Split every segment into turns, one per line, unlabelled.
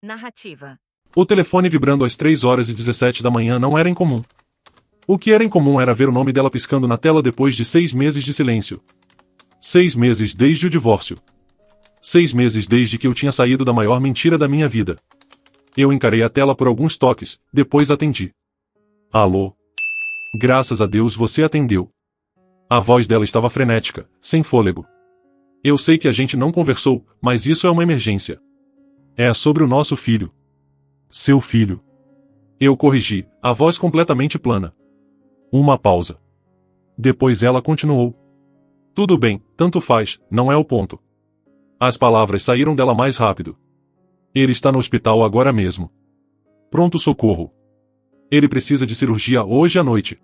Narrativa.
O telefone vibrando às 3h17 da manhã não era incomum. O que era incomum era ver o nome dela piscando na tela depois de 6 meses de silêncio. 6 meses desde o divórcio. 6 meses desde que eu tinha saído da maior mentira da minha vida. Eu encarei a tela por alguns toques, depois atendi. Alô? Graças a Deus você atendeu. A voz dela estava frenética, sem fôlego. Eu sei que a gente não conversou, mas isso é uma emergência. É sobre o nosso filho. Seu filho. Eu corrigi, a voz completamente plana. Uma pausa. Depois ela continuou. Tudo bem, tanto faz, não é o ponto. As palavras saíram dela mais rápido. Ele está no hospital agora mesmo. Pronto socorro. Ele precisa de cirurgia hoje à noite.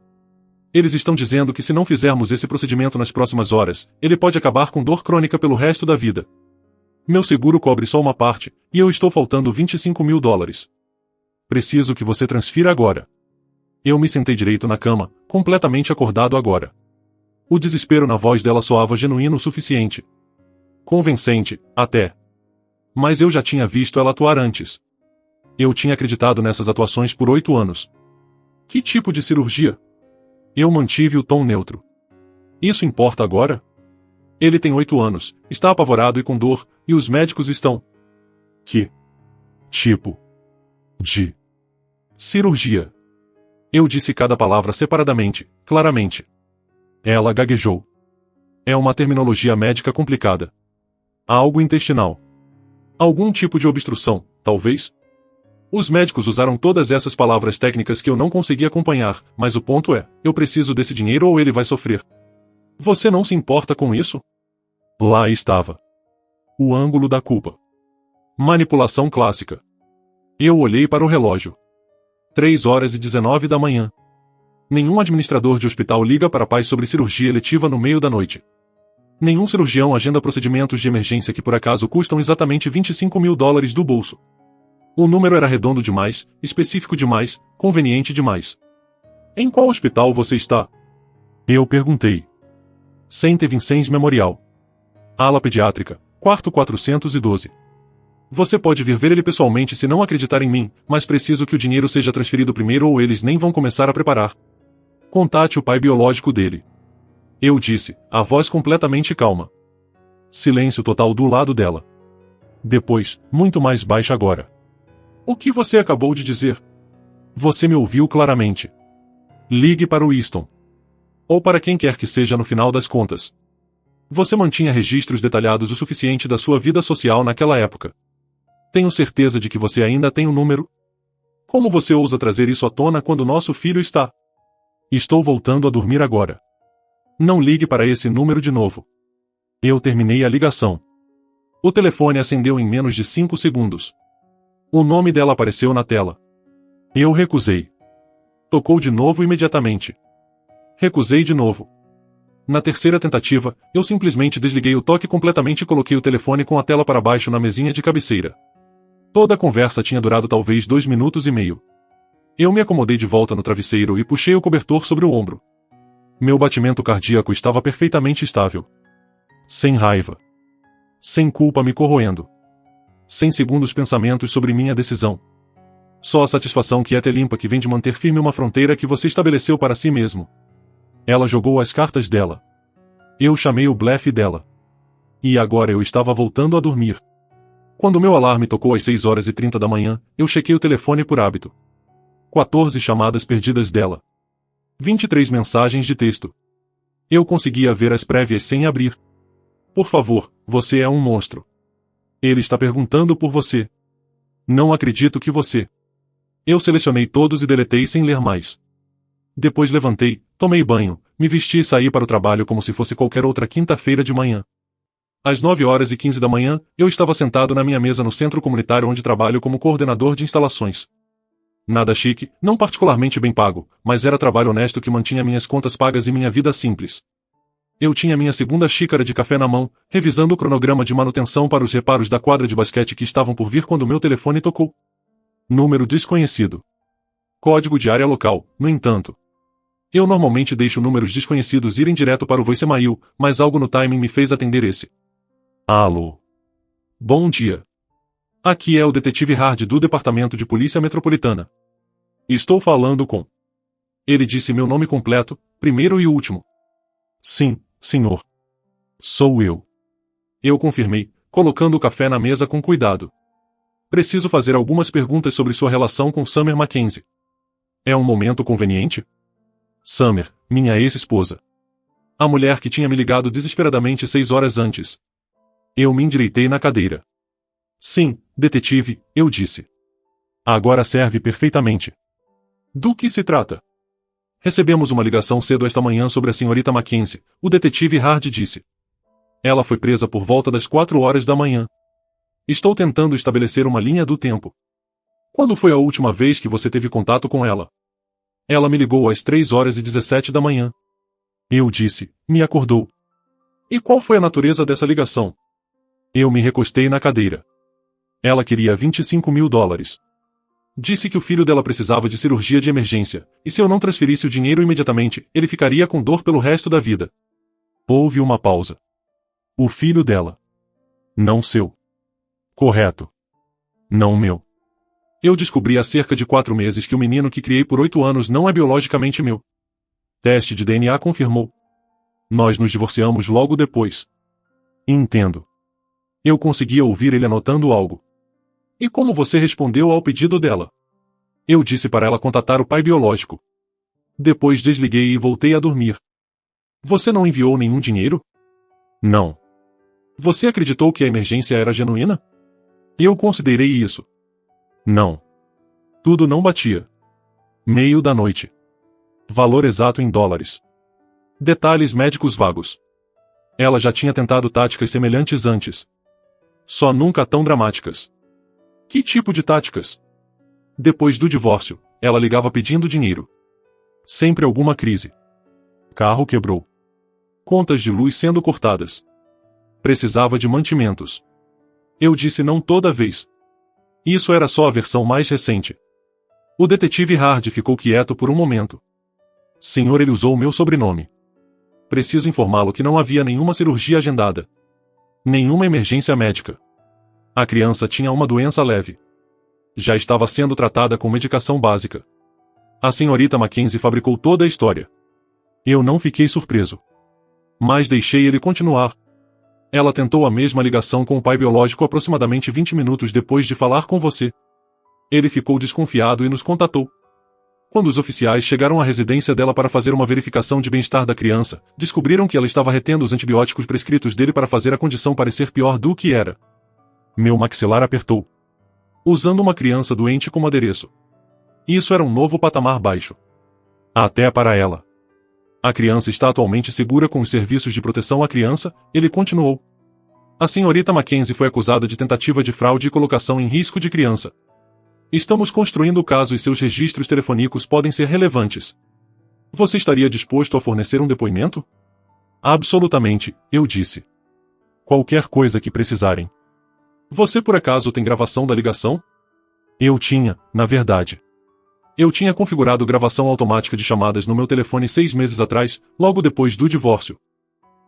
Eles estão dizendo que se não fizermos esse procedimento nas próximas horas, ele pode acabar com dor crônica pelo resto da vida. Meu seguro cobre só uma parte, e eu estou faltando $25.000. Preciso que você transfira agora. Eu me sentei direito na cama, completamente acordado agora. O desespero na voz dela soava genuíno o suficiente. Convincente, até. Mas eu já tinha visto ela atuar antes. Eu tinha acreditado nessas atuações por 8 anos. Que tipo de cirurgia? Eu mantive o tom neutro. Isso importa agora? Ele tem 8 anos, está apavorado e com dor, e os médicos estão... Que tipo de cirurgia? Eu disse cada palavra separadamente, claramente. Ela gaguejou. É uma terminologia médica complicada. Algo intestinal. Algum tipo de obstrução, talvez? Os médicos usaram todas essas palavras técnicas que eu não consegui acompanhar, mas o ponto é, eu preciso desse dinheiro ou ele vai sofrer. Você não se importa com isso? Lá estava. O ângulo da culpa. Manipulação clássica. Eu olhei para o relógio. 3h19 da manhã. Nenhum administrador de hospital liga para pais sobre cirurgia eletiva no meio da noite. Nenhum cirurgião agenda procedimentos de emergência que por acaso custam exatamente $25.000 do bolso. O número era redondo demais, específico demais, conveniente demais. Em qual hospital você está? Eu perguntei. Saint Vincent's Memorial. Ala pediátrica, quarto 412. Você pode vir ver ele pessoalmente se não acreditar em mim, mas preciso que o dinheiro seja transferido primeiro ou eles nem vão começar a preparar. Contate o pai biológico dele. Eu disse, a voz completamente calma. Silêncio total do lado dela. Depois, muito mais baixa agora. O que você acabou de dizer? Você me ouviu claramente. Ligue para o Easton. Ou para quem quer que seja no final das contas. Você mantinha registros detalhados o suficiente da sua vida social naquela época. Tenho certeza de que você ainda tem o número. Como você ousa trazer isso à tona quando nosso filho está? Estou voltando a dormir agora. Não ligue para esse número de novo. Eu terminei a ligação. O telefone acendeu em menos de 5 segundos. O nome dela apareceu na tela. Eu recusei. Tocou de novo imediatamente. Recusei de novo. Na terceira tentativa, eu simplesmente desliguei o toque completamente e coloquei o telefone com a tela para baixo na mesinha de cabeceira. Toda a conversa tinha durado talvez 2 minutos e meio. Eu me acomodei de volta no travesseiro e puxei o cobertor sobre o ombro. Meu batimento cardíaco estava perfeitamente estável. Sem raiva. Sem culpa me corroendo. Sem segundos pensamentos sobre minha decisão. Só a satisfação quieta e limpa que vem de manter firme uma fronteira que você estabeleceu para si mesmo. Ela jogou as cartas dela. Eu chamei o blefe dela. E agora eu estava voltando a dormir. Quando meu alarme tocou às 6h30 da manhã, eu chequei o telefone por hábito. 14 chamadas perdidas dela. 23 mensagens de texto. Eu conseguia ver as prévias sem abrir. Por favor, você é um monstro. Ele está perguntando por você. Não acredito que você... Eu selecionei todos e deletei sem ler mais. Depois levantei, tomei banho, me vesti e saí para o trabalho como se fosse qualquer outra quinta-feira de manhã. Às 9h15 da manhã, eu estava sentado na minha mesa no centro comunitário onde trabalho como coordenador de instalações. Nada chique, não particularmente bem pago, mas era trabalho honesto que mantinha minhas contas pagas e minha vida simples. Eu tinha minha segunda xícara de café na mão, revisando o cronograma de manutenção para os reparos da quadra de basquete que estavam por vir quando meu telefone tocou. Número desconhecido. Código de área local, no entanto. Eu normalmente deixo números desconhecidos irem direto para o voicemail, mas algo no timing me fez atender esse. Alô. Bom dia. Aqui é o detetive Hard do Departamento de Polícia Metropolitana. Estou falando com... Ele disse meu nome completo, primeiro e último. Sim, senhor. Sou eu. Eu confirmei, colocando o café na mesa com cuidado. Preciso fazer algumas perguntas sobre sua relação com Summer Mackenzie. É um momento conveniente? Summer, minha ex-esposa. A mulher que tinha me ligado desesperadamente 6 horas antes. Eu me endireitei na cadeira. Sim, detetive, eu disse. Agora serve perfeitamente. Do que se trata? Recebemos uma ligação cedo esta manhã sobre a senhorita Mackenzie, o detetive Hard disse. Ela foi presa por volta das 4 horas da manhã. Estou tentando estabelecer uma linha do tempo. Quando foi a última vez que você teve contato com ela? Ela me ligou às 3 horas e 17 da manhã. Eu disse, me acordou. E qual foi a natureza dessa ligação? Eu me recostei na cadeira. Ela queria $25.000. Disse que o filho dela precisava de cirurgia de emergência, e se eu não transferisse o dinheiro imediatamente, ele ficaria com dor pelo resto da vida. Houve uma pausa. O filho dela. Não seu. Correto. Não meu. Eu descobri há cerca de 4 meses que o menino que criei por 8 anos não é biologicamente meu. Teste de DNA confirmou. Nós nos divorciamos logo depois. Entendo. Eu conseguia ouvir ele anotando algo. E como você respondeu ao pedido dela? Eu disse para ela contatar o pai biológico. Depois desliguei e voltei a dormir. Você não enviou nenhum dinheiro? Não. Você acreditou que a emergência era genuína? Eu considerei isso. Não. Tudo não batia. Meio da noite. Valor exato em dólares. Detalhes médicos vagos. Ela já tinha tentado táticas semelhantes antes. Só nunca tão dramáticas. Que tipo de táticas? Depois do divórcio, ela ligava pedindo dinheiro. Sempre alguma crise. Carro quebrou. Contas de luz sendo cortadas. Precisava de mantimentos. Eu disse não toda vez. Isso era só a versão mais recente. O detetive Hard ficou quieto por um momento. Senhor, ele usou meu sobrenome. Preciso informá-lo que não havia nenhuma cirurgia agendada. Nenhuma emergência médica. A criança tinha uma doença leve. Já estava sendo tratada com medicação básica. A senhorita Mackenzie fabricou toda a história. Eu não fiquei surpreso. Mas deixei ele continuar. Ela tentou a mesma ligação com o pai biológico aproximadamente 20 minutos depois de falar com você. Ele ficou desconfiado e nos contatou. Quando os oficiais chegaram à residência dela para fazer uma verificação de bem-estar da criança, descobriram que ela estava retendo os antibióticos prescritos dele para fazer a condição parecer pior do que era. Meu maxilar apertou. Usando uma criança doente como adereço. Isso era um novo patamar baixo. Até para ela. A criança está atualmente segura com os serviços de proteção à criança, ele continuou. A senhorita Mackenzie foi acusada de tentativa de fraude e colocação em risco de criança. Estamos construindo o caso e seus registros telefônicos podem ser relevantes. Você estaria disposto a fornecer um depoimento? Absolutamente, eu disse. Qualquer coisa que precisarem. Você por acaso tem gravação da ligação? Eu tinha, na verdade. Eu tinha configurado gravação automática de chamadas no meu telefone 6 meses atrás, logo depois do divórcio.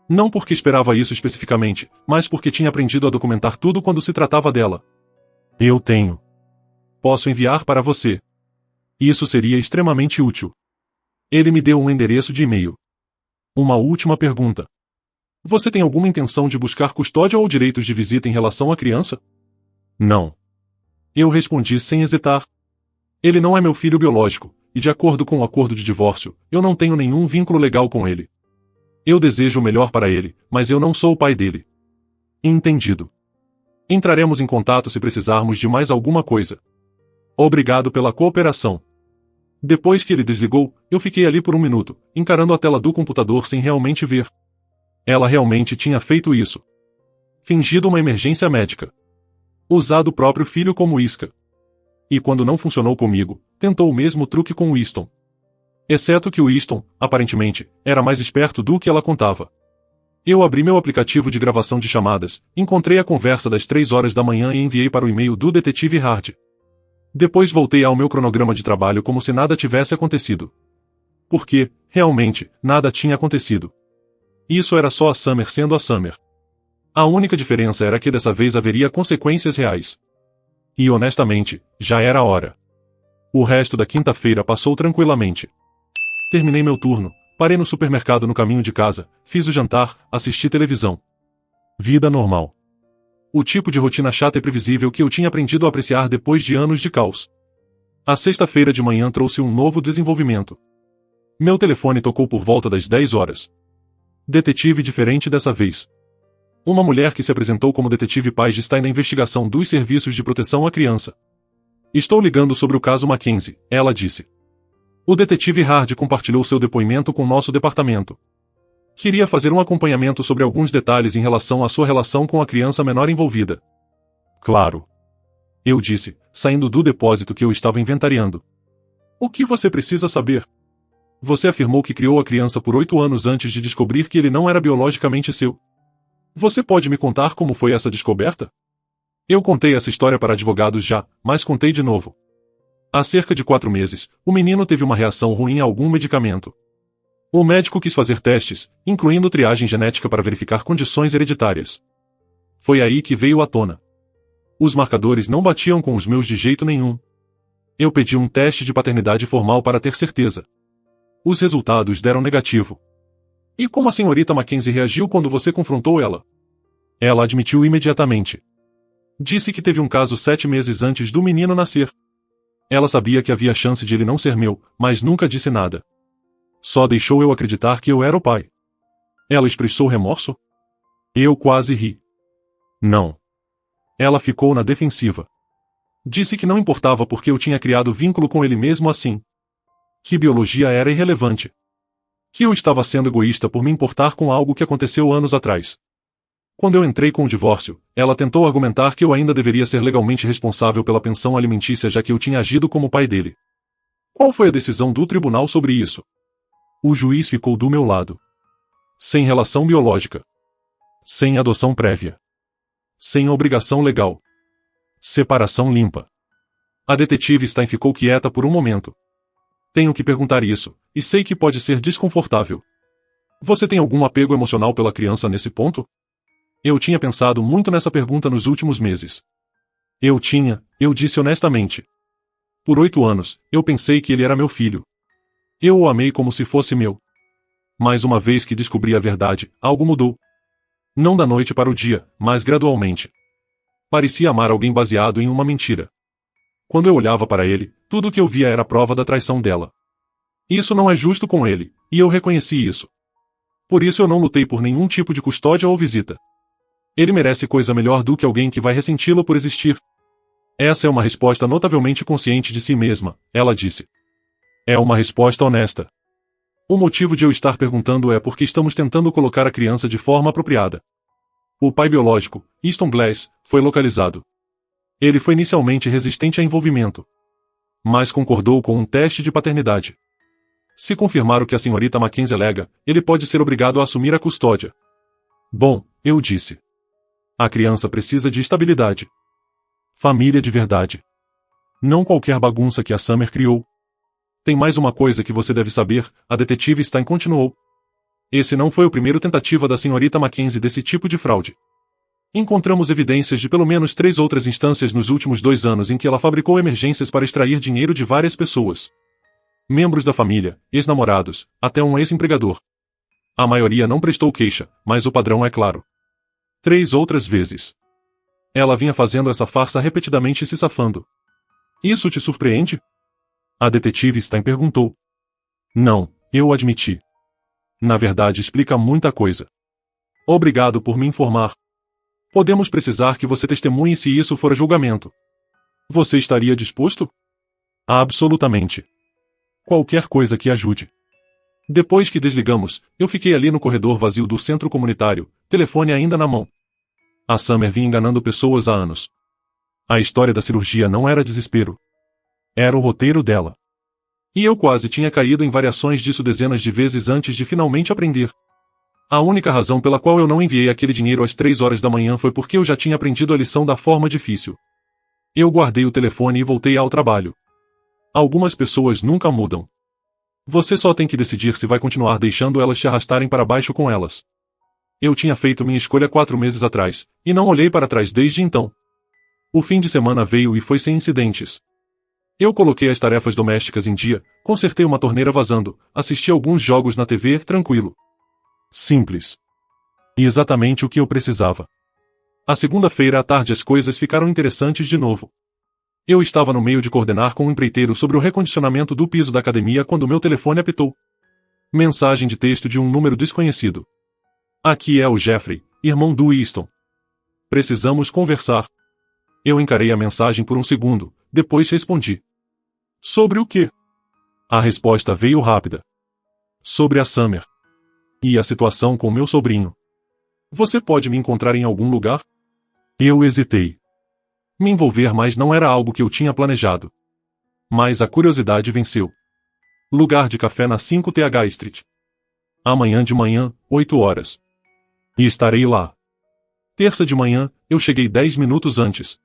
Não porque esperava isso especificamente, mas porque tinha aprendido a documentar tudo quando se tratava dela. Eu tenho. Posso enviar para você. Isso seria extremamente útil. Ele me deu um endereço de e-mail. Uma última pergunta. Você tem alguma intenção de buscar custódia ou direitos de visita em relação à criança? Não. Eu respondi sem hesitar. Ele não é meu filho biológico, e de acordo com o acordo de divórcio, eu não tenho nenhum vínculo legal com ele. Eu desejo o melhor para ele, mas eu não sou o pai dele. Entendido. Entraremos em contato se precisarmos de mais alguma coisa. Obrigado pela cooperação. Depois que ele desligou, eu fiquei ali por um minuto, encarando a tela do computador sem realmente ver. Ela realmente tinha feito isso. Fingido uma emergência médica. Usado o próprio filho como isca. E quando não funcionou comigo, tentou o mesmo truque com o Easton. Exceto que o Easton, aparentemente, era mais esperto do que ela contava. Eu abri meu aplicativo de gravação de chamadas, encontrei a conversa das 3 horas da manhã e enviei para o e-mail do detetive Hard. Depois voltei ao meu cronograma de trabalho como se nada tivesse acontecido. Porque, realmente, nada tinha acontecido. Isso era só a Summer sendo a Summer. A única diferença era que dessa vez haveria consequências reais. E honestamente, já era a hora. O resto da quinta-feira passou tranquilamente. Terminei meu turno, parei no supermercado no caminho de casa, fiz o jantar, assisti televisão. Vida normal. O tipo de rotina chata e previsível que eu tinha aprendido a apreciar depois de anos de caos. A sexta-feira de manhã trouxe um novo desenvolvimento. Meu telefone tocou por volta das 10 horas. Detetive diferente dessa vez. Uma mulher que se apresentou como detetive Page está na investigação dos serviços de proteção à criança. Estou ligando sobre o caso Mackenzie, ela disse. O detetive Hard compartilhou seu depoimento com nosso departamento. Queria fazer um acompanhamento sobre alguns detalhes em relação à sua relação com a criança menor envolvida. Claro. Eu disse, saindo do depósito que eu estava inventariando. O que você precisa saber? Você afirmou que criou a criança por 8 anos antes de descobrir que ele não era biologicamente seu. Você pode me contar como foi essa descoberta? Eu contei essa história para advogados já, mas contei de novo. Há cerca de 4 meses, o menino teve uma reação ruim a algum medicamento. O médico quis fazer testes, incluindo triagem genética para verificar condições hereditárias. Foi aí que veio à tona. Os marcadores não batiam com os meus de jeito nenhum. Eu pedi um teste de paternidade formal para ter certeza. Os resultados deram negativo. E como a senhorita Mackenzie reagiu quando você confrontou ela? Ela admitiu imediatamente. Disse que teve um caso 7 meses antes do menino nascer. Ela sabia que havia chance de ele não ser meu, mas nunca disse nada. Só deixou eu acreditar que eu era o pai. Ela expressou remorso? Eu quase ri. Não. Ela ficou na defensiva. Disse que não importava porque eu tinha criado vínculo com ele mesmo assim. Que biologia era irrelevante. Que eu estava sendo egoísta por me importar com algo que aconteceu anos atrás. Quando eu entrei com o divórcio, ela tentou argumentar que eu ainda deveria ser legalmente responsável pela pensão alimentícia já que eu tinha agido como pai dele. Qual foi a decisão do tribunal sobre isso? O juiz ficou do meu lado. Sem relação biológica. Sem adoção prévia. Sem obrigação legal. Separação limpa. A detetive Stein ficou quieta por um momento. Tenho que perguntar isso, e sei que pode ser desconfortável. Você tem algum apego emocional pela criança nesse ponto? Eu tinha pensado muito nessa pergunta nos últimos meses. Eu disse honestamente. Por 8 anos, eu pensei que ele era meu filho. Eu o amei como se fosse meu. Mas uma vez que descobri a verdade, algo mudou. Não da noite para o dia, mas gradualmente. Parecia amar alguém baseado em uma mentira. Quando eu olhava para ele, tudo o que eu via era a prova da traição dela. Isso não é justo com ele, e eu reconheci isso. Por isso eu não lutei por nenhum tipo de custódia ou visita. Ele merece coisa melhor do que alguém que vai ressenti-lo por existir. Essa é uma resposta notavelmente consciente de si mesma, ela disse. É uma resposta honesta. O motivo de eu estar perguntando é porque estamos tentando colocar a criança de forma apropriada. O pai biológico, Easton Glass, foi localizado. Ele foi inicialmente resistente a envolvimento. Mas concordou com um teste de paternidade. Se confirmar o que a senhorita Mackenzie alega, ele pode ser obrigado a assumir a custódia. Bom, eu disse. A criança precisa de estabilidade. Família de verdade. Não qualquer bagunça que a Summer criou. Tem mais uma coisa que você deve saber, a detetive Stein continuou. Esse não foi o primeiro tentativa da senhorita Mackenzie desse tipo de fraude. Encontramos evidências de pelo menos 3 outras instâncias nos últimos 2 anos em que ela fabricou emergências para extrair dinheiro de várias pessoas. Membros da família, ex-namorados, até um ex-empregador. A maioria não prestou queixa, mas o padrão é claro. 3 outras vezes. Ela vinha fazendo essa farsa repetidamente e se safando. Isso te surpreende? A detetive Stein perguntou. Não, eu admiti. Na verdade explica muita coisa. Obrigado por me informar. Podemos precisar que você testemunhe se isso for a julgamento. Você estaria disposto? Absolutamente. Qualquer coisa que ajude. Depois que desligamos, eu fiquei ali no corredor vazio do centro comunitário, telefone ainda na mão. A Summer vinha enganando pessoas há anos. A história da cirurgia não era desespero. Era o roteiro dela. E eu quase tinha caído em variações disso dezenas de vezes antes de finalmente aprender. A única razão pela qual eu não enviei aquele dinheiro às 3 horas da manhã foi porque eu já tinha aprendido a lição da forma difícil. Eu guardei o telefone e voltei ao trabalho. Algumas pessoas nunca mudam. Você só tem que decidir se vai continuar deixando elas te arrastarem para baixo com elas. Eu tinha feito minha escolha 4 meses atrás, e não olhei para trás desde então. O fim de semana veio e foi sem incidentes. Eu coloquei as tarefas domésticas em dia, consertei uma torneira vazando, assisti alguns jogos na TV, tranquilo. Simples. E exatamente o que eu precisava. A segunda-feira à tarde as coisas ficaram interessantes de novo. Eu estava no meio de coordenar com um empreiteiro sobre o recondicionamento do piso da academia quando meu telefone apitou. Mensagem de texto de um número desconhecido. Aqui é o Jeffrey, irmão do Easton. Precisamos conversar. Eu encarei a mensagem por um segundo, depois respondi. Sobre o quê? A resposta veio rápida. Sobre a Summer. E a situação com meu sobrinho. Você pode me encontrar em algum lugar? Eu hesitei. Me envolver mais não era algo que eu tinha planejado. Mas a curiosidade venceu. Lugar de café na 5th Street. Amanhã de manhã, 8 horas. E estarei lá. Terça de manhã, eu cheguei 10 minutos antes.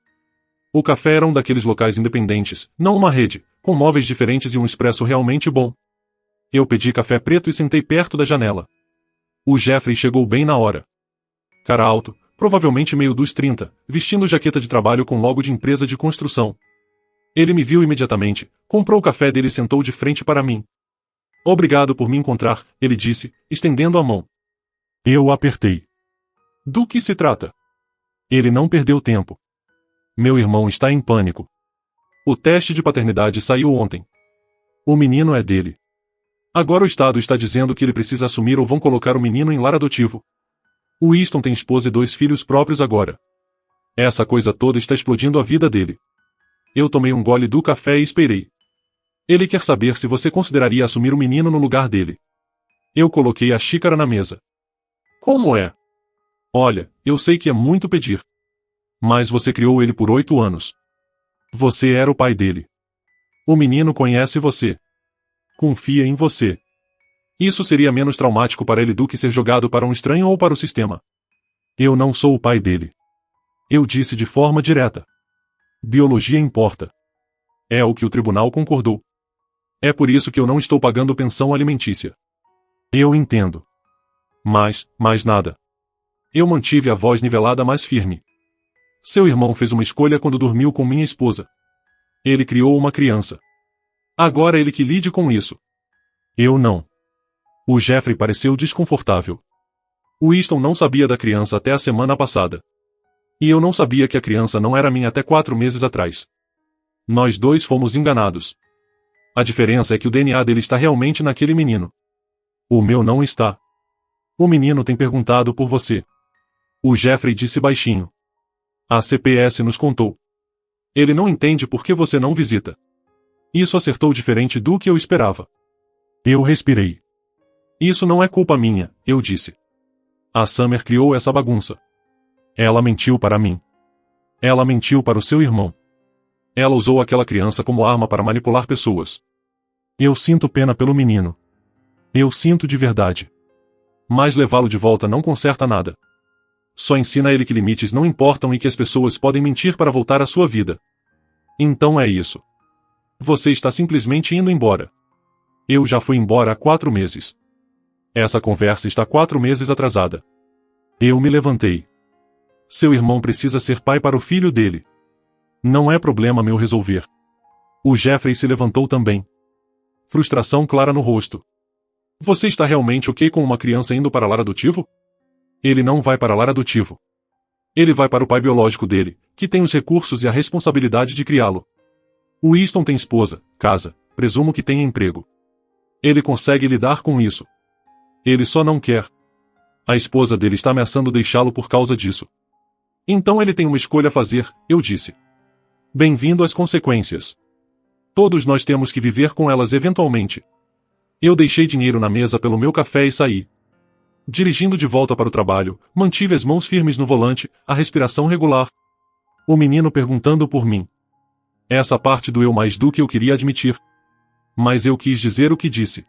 O café era um daqueles locais independentes, não uma rede, com móveis diferentes e um expresso realmente bom. Eu pedi café preto e sentei perto da janela. O Jeffrey chegou bem na hora. Cara alto, provavelmente meio dos 30, vestindo jaqueta de trabalho com logo de empresa de construção. Ele me viu imediatamente, comprou o café dele e sentou de frente para mim. Obrigado por me encontrar, ele disse, estendendo a mão. Eu o apertei. Do que se trata? Ele não perdeu tempo. Meu irmão está em pânico. O teste de paternidade saiu ontem. O menino é dele. Agora o Estado está dizendo que ele precisa assumir ou vão colocar o menino em lar adotivo. O Easton tem esposa e 2 filhos próprios agora. Essa coisa toda está explodindo a vida dele. Eu tomei um gole do café e esperei. Ele quer saber se você consideraria assumir o menino no lugar dele. Eu coloquei a xícara na mesa. Como é? Olha, eu sei que é muito pedir. Mas você criou ele por 8 anos. Você era o pai dele. O menino conhece você. Confia em você. Isso seria menos traumático para ele do que ser jogado para um estranho ou para o sistema. Eu não sou o pai dele. Eu disse de forma direta. Biologia importa. É o que o tribunal concordou. É por isso que eu não estou pagando pensão alimentícia. Eu entendo. Mas, mais nada. Eu mantive a voz nivelada mais firme. Seu irmão fez uma escolha quando dormiu com minha esposa. Ele criou uma criança. Agora ele que lide com isso. Eu não. O Jeffrey pareceu desconfortável. O Easton não sabia da criança até a semana passada. E eu não sabia que a criança não era minha até 4 meses atrás. Nós dois fomos enganados. A diferença é que o DNA dele está realmente naquele menino. O meu não está. O menino tem perguntado por você. O Jeffrey disse baixinho. A CPS nos contou. Ele não entende por que você não visita. Isso acertou diferente do que eu esperava. Eu respirei. Isso não é culpa minha, eu disse. A Summer criou essa bagunça. Ela mentiu para mim. Ela mentiu para o seu irmão. Ela usou aquela criança como arma para manipular pessoas. Eu sinto pena pelo menino. Eu sinto de verdade. Mas levá-lo de volta não conserta nada. Só ensina a ele que limites não importam e que as pessoas podem mentir para voltar à sua vida. Então é isso. Você está simplesmente indo embora. Eu já fui embora há 4 meses. Essa conversa está 4 meses atrasada. Eu me levantei. Seu irmão precisa ser pai para o filho dele. Não é problema meu resolver. O Jeffrey se levantou também. Frustração clara no rosto. Você está realmente ok com uma criança indo para lar adotivo? Ele não vai para lar adotivo. Ele vai para o pai biológico dele, que tem os recursos e a responsabilidade de criá-lo. O Easton tem esposa, casa, presumo que tenha emprego. Ele consegue lidar com isso. Ele só não quer. A esposa dele está ameaçando deixá-lo por causa disso. Então ele tem uma escolha a fazer, eu disse. Bem-vindo às consequências. Todos nós temos que viver com elas eventualmente. Eu deixei dinheiro na mesa pelo meu café e saí. Dirigindo de volta para o trabalho, mantive as mãos firmes no volante, a respiração regular. O menino perguntando por mim. Essa parte doeu mais do que eu queria admitir. Mas eu quis dizer o que disse.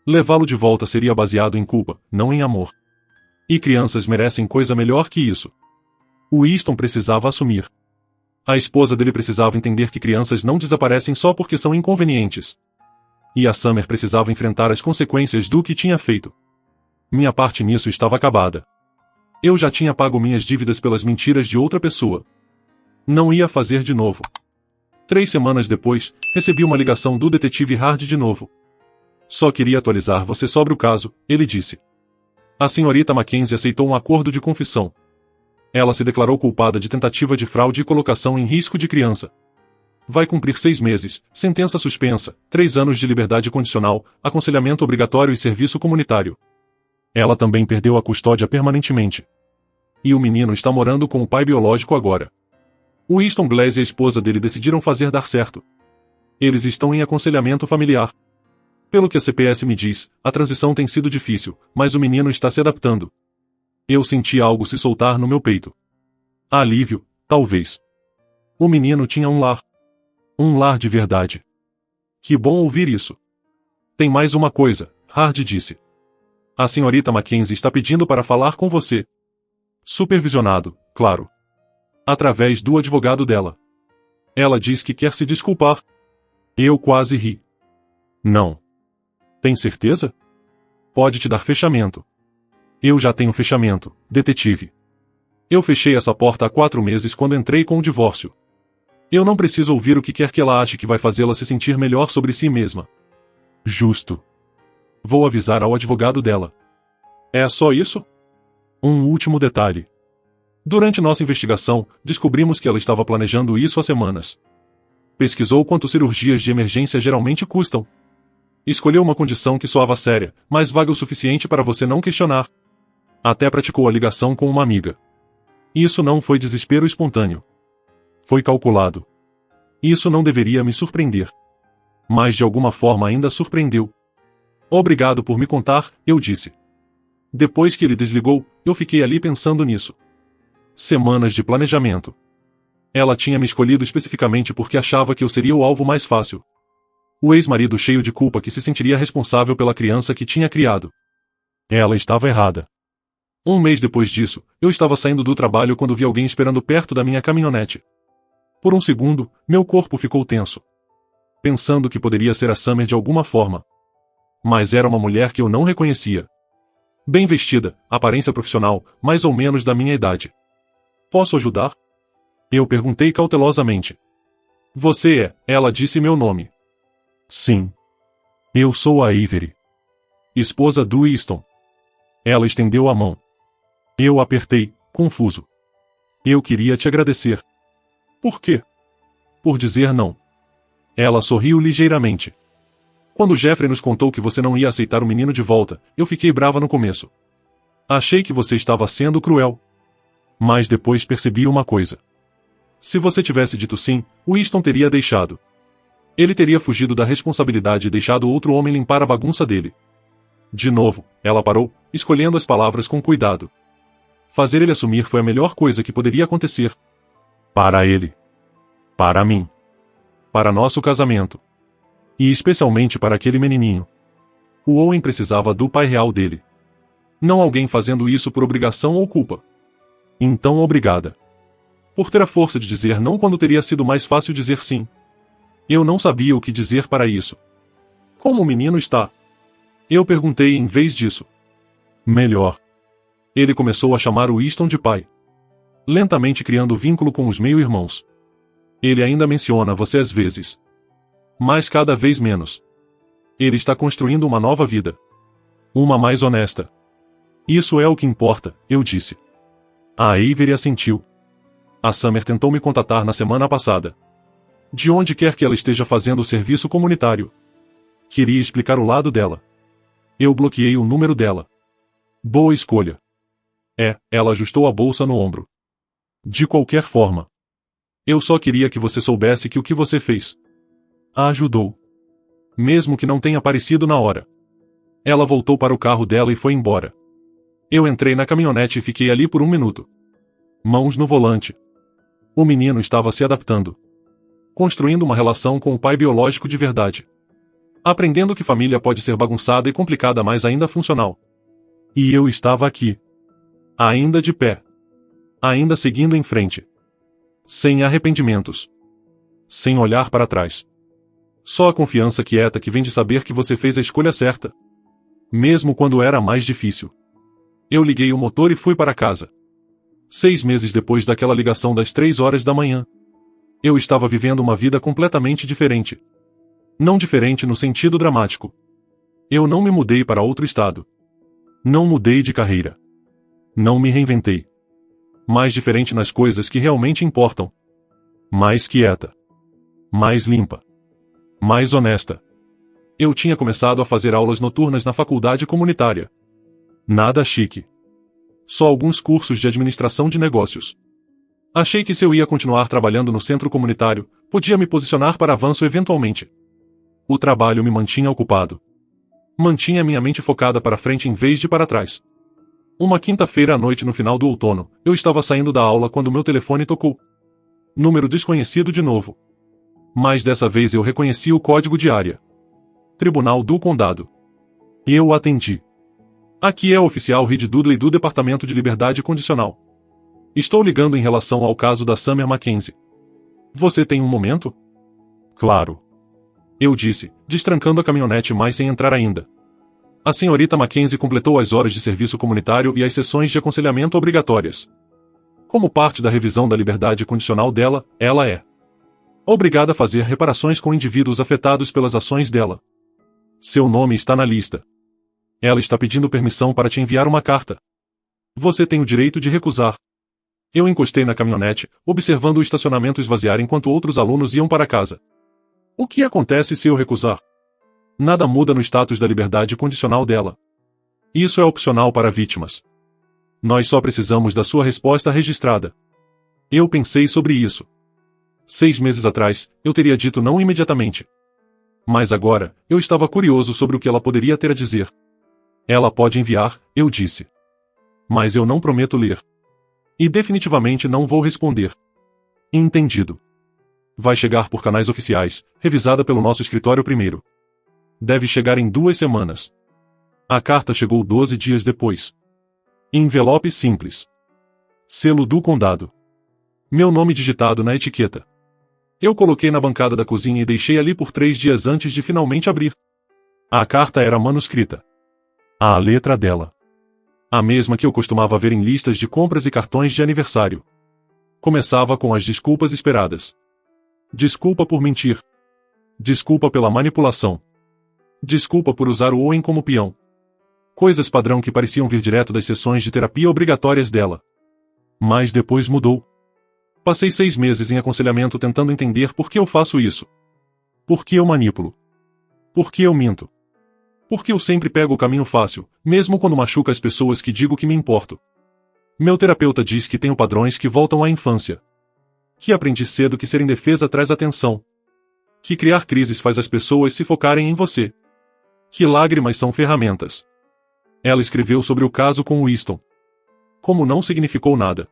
Levá-lo de volta seria baseado em culpa, não em amor. E crianças merecem coisa melhor que isso. O Easton precisava assumir. A esposa dele precisava entender que crianças não desaparecem só porque são inconvenientes. E a Summer precisava enfrentar as consequências do que tinha feito. Minha parte nisso estava acabada. Eu já tinha pago minhas dívidas pelas mentiras de outra pessoa. Não ia fazer de novo. 3 semanas depois, recebi uma ligação do detetive Hard de novo. Só queria atualizar você sobre o caso, ele disse. A senhorita Mackenzie aceitou um acordo de confissão. Ela se declarou culpada de tentativa de fraude e colocação em risco de criança. Vai cumprir 6 meses, sentença suspensa, 3 anos de liberdade condicional, aconselhamento obrigatório e serviço comunitário. Ela também perdeu a custódia permanentemente. E o menino está morando com o pai biológico agora. O Winston Glass e a esposa dele decidiram fazer dar certo. Eles estão em aconselhamento familiar. Pelo que a CPS me diz, a transição tem sido difícil, mas o menino está se adaptando. Eu senti algo se soltar no meu peito. Alívio, talvez. O menino tinha um lar. Um lar de verdade. Que bom ouvir isso. Tem mais uma coisa, Hard disse. A senhorita Mackenzie está pedindo para falar com você. Supervisionado, claro. Através do advogado dela. Ela diz que quer se desculpar. Eu quase ri. Não. Tem certeza? Pode te dar fechamento. Eu já tenho fechamento, detetive. Eu fechei essa porta há 4 meses quando entrei com o divórcio. Eu não preciso ouvir o que quer que ela ache que vai fazê-la se sentir melhor sobre si mesma. Justo. Vou avisar ao advogado dela. É só isso? Um último detalhe. Durante nossa investigação, descobrimos que ela estava planejando isso há semanas. Pesquisou quanto cirurgias de emergência geralmente custam. Escolheu uma condição que soava séria, mas vaga o suficiente para você não questionar. Até praticou a ligação com uma amiga. Isso não foi desespero espontâneo. Foi calculado. Isso não deveria me surpreender. Mas de alguma forma ainda surpreendeu. Obrigado por me contar, eu disse. Depois que ele desligou, eu fiquei ali pensando nisso. Semanas de planejamento. Ela tinha me escolhido especificamente porque achava que eu seria o alvo mais fácil. O ex-marido cheio de culpa que se sentiria responsável pela criança que tinha criado. Ela estava errada. 1 mês depois disso, eu estava saindo do trabalho quando vi alguém esperando perto da minha caminhonete. Por um segundo, meu corpo ficou tenso. Pensando que poderia ser a Summer de alguma forma. Mas era uma mulher que eu não reconhecia. Bem vestida, aparência profissional, mais ou menos da minha idade. Posso ajudar? Eu perguntei cautelosamente. Você é, ela disse meu nome. Sim. Eu sou a Avery. Esposa do Winston. Ela estendeu a mão. Eu apertei, confuso. Eu queria te agradecer. Por quê? Por dizer não. Ela sorriu ligeiramente. Quando Jeffrey nos contou que você não ia aceitar o menino de volta, eu fiquei brava no começo. Achei que você estava sendo cruel. Mas depois percebi uma coisa. Se você tivesse dito sim, Winston teria deixado. Ele teria fugido da responsabilidade e deixado outro homem limpar a bagunça dele. De novo, ela parou, escolhendo as palavras com cuidado. Fazer ele assumir foi a melhor coisa que poderia acontecer. Para ele. Para mim. Para nosso casamento. E especialmente para aquele menininho. O Owen precisava do pai real dele. Não alguém fazendo isso por obrigação ou culpa. Então obrigada. Por ter a força de dizer não quando teria sido mais fácil dizer sim. Eu não sabia o que dizer para isso. Como o menino está? Eu perguntei em vez disso. Melhor. Ele começou a chamar o Winston de pai. Lentamente criando vínculo com os meio-irmãos. Ele ainda menciona você às vezes. Mas cada vez menos. Ele está construindo uma nova vida. Uma mais honesta. Isso é o que importa, eu disse. A Avery assentiu. A Summer tentou me contatar na semana passada. De onde quer que ela esteja fazendo o serviço comunitário. Queria explicar o lado dela. Eu bloqueei o número dela. Boa escolha. Ela ajustou a bolsa no ombro. De qualquer forma. Eu só queria que você soubesse que o que você fez a ajudou. Mesmo que não tenha aparecido na hora. Ela voltou para o carro dela e foi embora. Eu entrei na caminhonete e fiquei ali por 1 minuto. Mãos no volante. O menino estava se adaptando. Construindo uma relação com o pai biológico de verdade. Aprendendo que família pode ser bagunçada e complicada, mas ainda funcional. E eu estava aqui. Ainda de pé. Ainda seguindo em frente. Sem arrependimentos. Sem olhar para trás. Só a confiança quieta que vem de saber que você fez a escolha certa. Mesmo quando era mais difícil. Eu liguei o motor e fui para casa. 6 meses depois daquela ligação das 3 horas da manhã, eu estava vivendo uma vida completamente diferente. Não diferente no sentido dramático. Eu não me mudei para outro estado. Não mudei de carreira. Não me reinventei. Mais diferente nas coisas que realmente importam. Mais quieta. Mais limpa. Mais honesta. Eu tinha começado a fazer aulas noturnas na faculdade comunitária. Nada chique. Só alguns cursos de administração de negócios. Achei que se eu ia continuar trabalhando no centro comunitário, podia me posicionar para avanço eventualmente. O trabalho me mantinha ocupado. Mantinha minha mente focada para frente em vez de para trás. Uma quinta-feira à noite no final do outono, eu estava saindo da aula quando meu telefone tocou. Número desconhecido de novo. Mas dessa vez eu reconheci o código de área. Tribunal do Condado. E eu atendi. Aqui é o oficial Reed Dudley do Departamento de Liberdade Condicional. Estou ligando em relação ao caso da Summer Mackenzie. Você tem um momento? Claro. Eu disse, destrancando a caminhonete mas sem entrar ainda. A senhorita Mackenzie completou as horas de serviço comunitário e as sessões de aconselhamento obrigatórias. Como parte da revisão da liberdade condicional dela, ela é obrigada a fazer reparações com indivíduos afetados pelas ações dela. Seu nome está na lista. Ela está pedindo permissão para te enviar uma carta. Você tem o direito de recusar. Eu encostei na caminhonete, observando o estacionamento esvaziar enquanto outros alunos iam para casa. O que acontece se eu recusar? Nada muda no status da liberdade condicional dela. Isso é opcional para vítimas. Nós só precisamos da sua resposta registrada. Eu pensei sobre isso. 6 meses atrás, eu teria dito não imediatamente. Mas agora, eu estava curioso sobre o que ela poderia ter a dizer. Ela pode enviar, eu disse. Mas eu não prometo ler. E definitivamente não vou responder. Entendido. Vai chegar por canais oficiais, revisada pelo nosso escritório primeiro. Deve chegar em 2 semanas. A carta chegou 12 dias depois. Envelope simples. Selo do condado. Meu nome digitado na etiqueta. Eu coloquei na bancada da cozinha e deixei ali por 3 dias antes de finalmente abrir. A carta era manuscrita. A letra dela. A mesma que eu costumava ver em listas de compras e cartões de aniversário. Começava com as desculpas esperadas. Desculpa por mentir. Desculpa pela manipulação. Desculpa por usar o Owen como peão. Coisas padrão que pareciam vir direto das sessões de terapia obrigatórias dela. Mas depois mudou. Passei 6 meses em aconselhamento tentando entender por que eu faço isso. Por que eu manipulo? Por que eu minto? Por que eu sempre pego o caminho fácil, mesmo quando machuca as pessoas que digo que me importo? Meu terapeuta diz que tenho padrões que voltam à infância. Que aprendi cedo que ser indefesa traz atenção. Que criar crises faz as pessoas se focarem em você. Que lágrimas são ferramentas. Ela escreveu sobre o caso com Winston. Como não significou nada.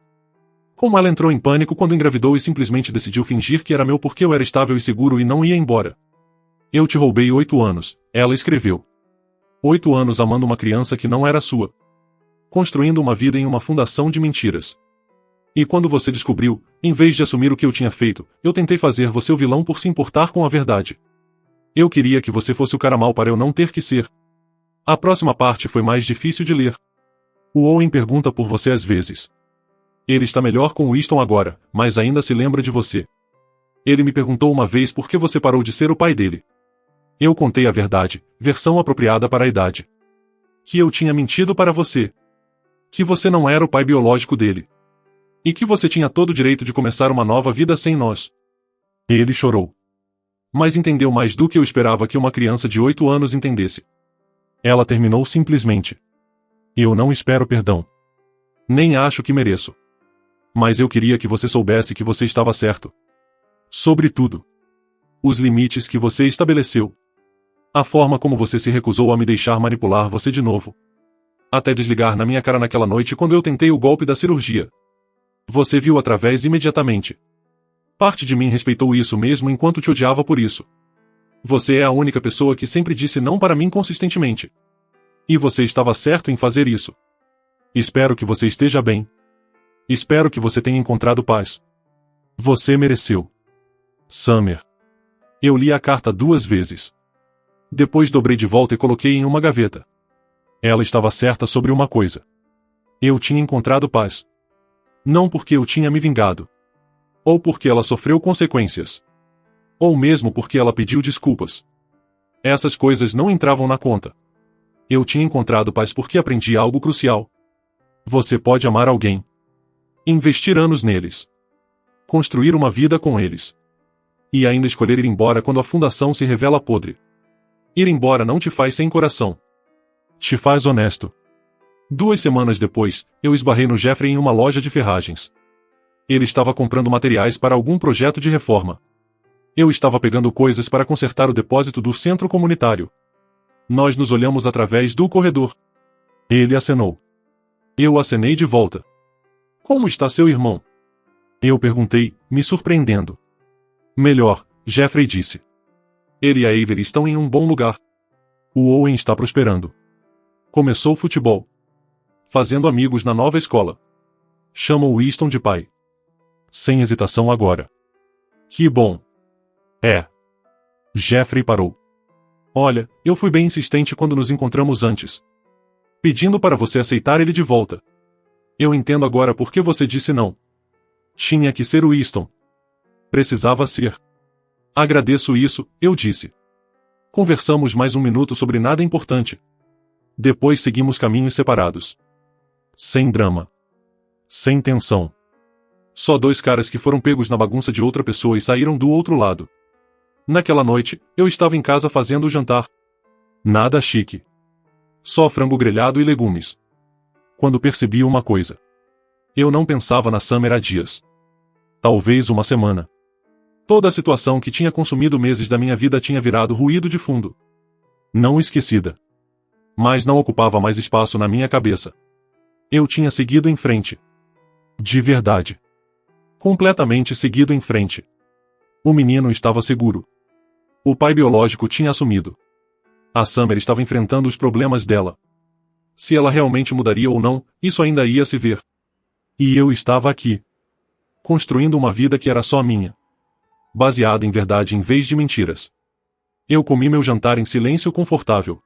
Como ela entrou em pânico quando engravidou e simplesmente decidiu fingir que era meu porque eu era estável e seguro e não ia embora. Eu te roubei 8 anos, ela escreveu. 8 anos amando uma criança que não era sua. Construindo uma vida em uma fundação de mentiras. E quando você descobriu, em vez de assumir o que eu tinha feito, eu tentei fazer você o vilão por se importar com a verdade. Eu queria que você fosse o cara mal para eu não ter que ser. A próxima parte foi mais difícil de ler. O Owen pergunta por você às vezes. Ele está melhor com o Winston agora, mas ainda se lembra de você. Ele me perguntou uma vez por que você parou de ser o pai dele. Eu contei a verdade, versão apropriada para a idade. Que eu tinha mentido para você. Que você não era o pai biológico dele. E que você tinha todo o direito de começar uma nova vida sem nós. Ele chorou. Mas entendeu mais do que eu esperava que uma criança de 8 anos entendesse. Ela terminou simplesmente. Eu não espero perdão. Nem acho que mereço. Mas eu queria que você soubesse que você estava certo. Sobre tudo. Os limites que você estabeleceu. A forma como você se recusou a me deixar manipular você de novo. Até desligar na minha cara naquela noite quando eu tentei o golpe da cirurgia. Você viu através imediatamente. Parte de mim respeitou isso mesmo enquanto te odiava por isso. Você é a única pessoa que sempre disse não para mim consistentemente. E você estava certo em fazer isso. Espero que você esteja bem. Espero que você tenha encontrado paz. Você mereceu. Summer. Eu li a carta 2 vezes. Depois dobrei de volta e coloquei em uma gaveta. Ela estava certa sobre uma coisa. Eu tinha encontrado paz. Não porque eu tinha me vingado. Ou porque ela sofreu consequências. Ou mesmo porque ela pediu desculpas. Essas coisas não entravam na conta. Eu tinha encontrado paz porque aprendi algo crucial. Você pode amar alguém. Investir anos neles. Construir uma vida com eles. E ainda escolher ir embora quando a fundação se revela podre. Ir embora não te faz sem coração. Te faz honesto. 2 semanas depois, eu esbarrei no Jeffrey em uma loja de ferragens. Ele estava comprando materiais para algum projeto de reforma. Eu estava pegando coisas para consertar o depósito do centro comunitário. Nós nos olhamos através do corredor. Ele acenou. Eu acenei de volta. Como está seu irmão? Eu perguntei, me surpreendendo. Melhor, Jeffrey disse. Ele e a Avery estão em um bom lugar. O Owen está prosperando. Começou o futebol. Fazendo amigos na nova escola. Chama o Winston de pai. Sem hesitação agora. Que bom. É. Jeffrey parou. Olha, eu fui bem insistente quando nos encontramos antes. Pedindo para você aceitar ele de volta. Eu entendo agora por que você disse não. Tinha que ser o Winston. Precisava ser. Agradeço isso, eu disse. Conversamos mais 1 minuto sobre nada importante. Depois seguimos caminhos separados. Sem drama. Sem tensão. Só 2 caras que foram pegos na bagunça de outra pessoa e saíram do outro lado. Naquela noite, eu estava em casa fazendo o jantar. Nada chique. Só frango grelhado e legumes. Quando percebi uma coisa. Eu não pensava na Summer há dias. Talvez uma semana. Toda a situação que tinha consumido meses da minha vida tinha virado ruído de fundo. Não esquecida. Mas não ocupava mais espaço na minha cabeça. Eu tinha seguido em frente. De verdade. Completamente seguido em frente. O menino estava seguro. O pai biológico tinha assumido. A Summer estava enfrentando os problemas dela. Se ela realmente mudaria ou não, isso ainda ia se ver. E eu estava aqui. Construindo uma vida que era só minha. Baseada em verdade em vez de mentiras. Eu comi meu jantar em silêncio confortável.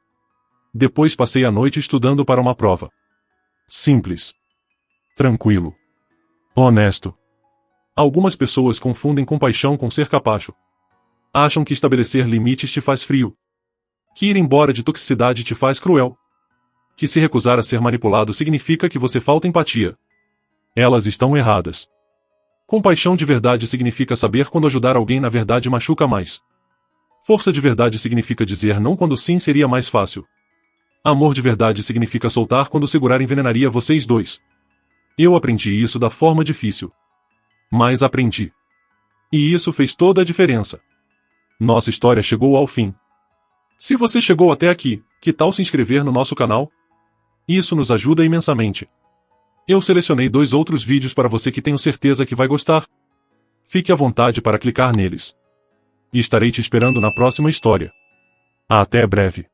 Depois passei a noite estudando para uma prova. Simples. Tranquilo. Honesto. Algumas pessoas confundem compaixão com ser capacho. Acham que estabelecer limites te faz frio. Que ir embora de toxicidade te faz cruel. Que se recusar a ser manipulado significa que você falta empatia. Elas estão erradas. Compaixão de verdade significa saber quando ajudar alguém na verdade machuca mais. Força de verdade significa dizer não quando sim seria mais fácil. Amor de verdade significa soltar quando segurar envenenaria vocês dois. Eu aprendi isso da forma difícil. Mas aprendi. E isso fez toda a diferença. Nossa história chegou ao fim. Se você chegou até aqui, que tal se inscrever no nosso canal? Isso nos ajuda imensamente. Eu selecionei 2 outros vídeos para você que tenho certeza que vai gostar. Fique à vontade para clicar neles. E estarei te esperando na próxima história. Até breve.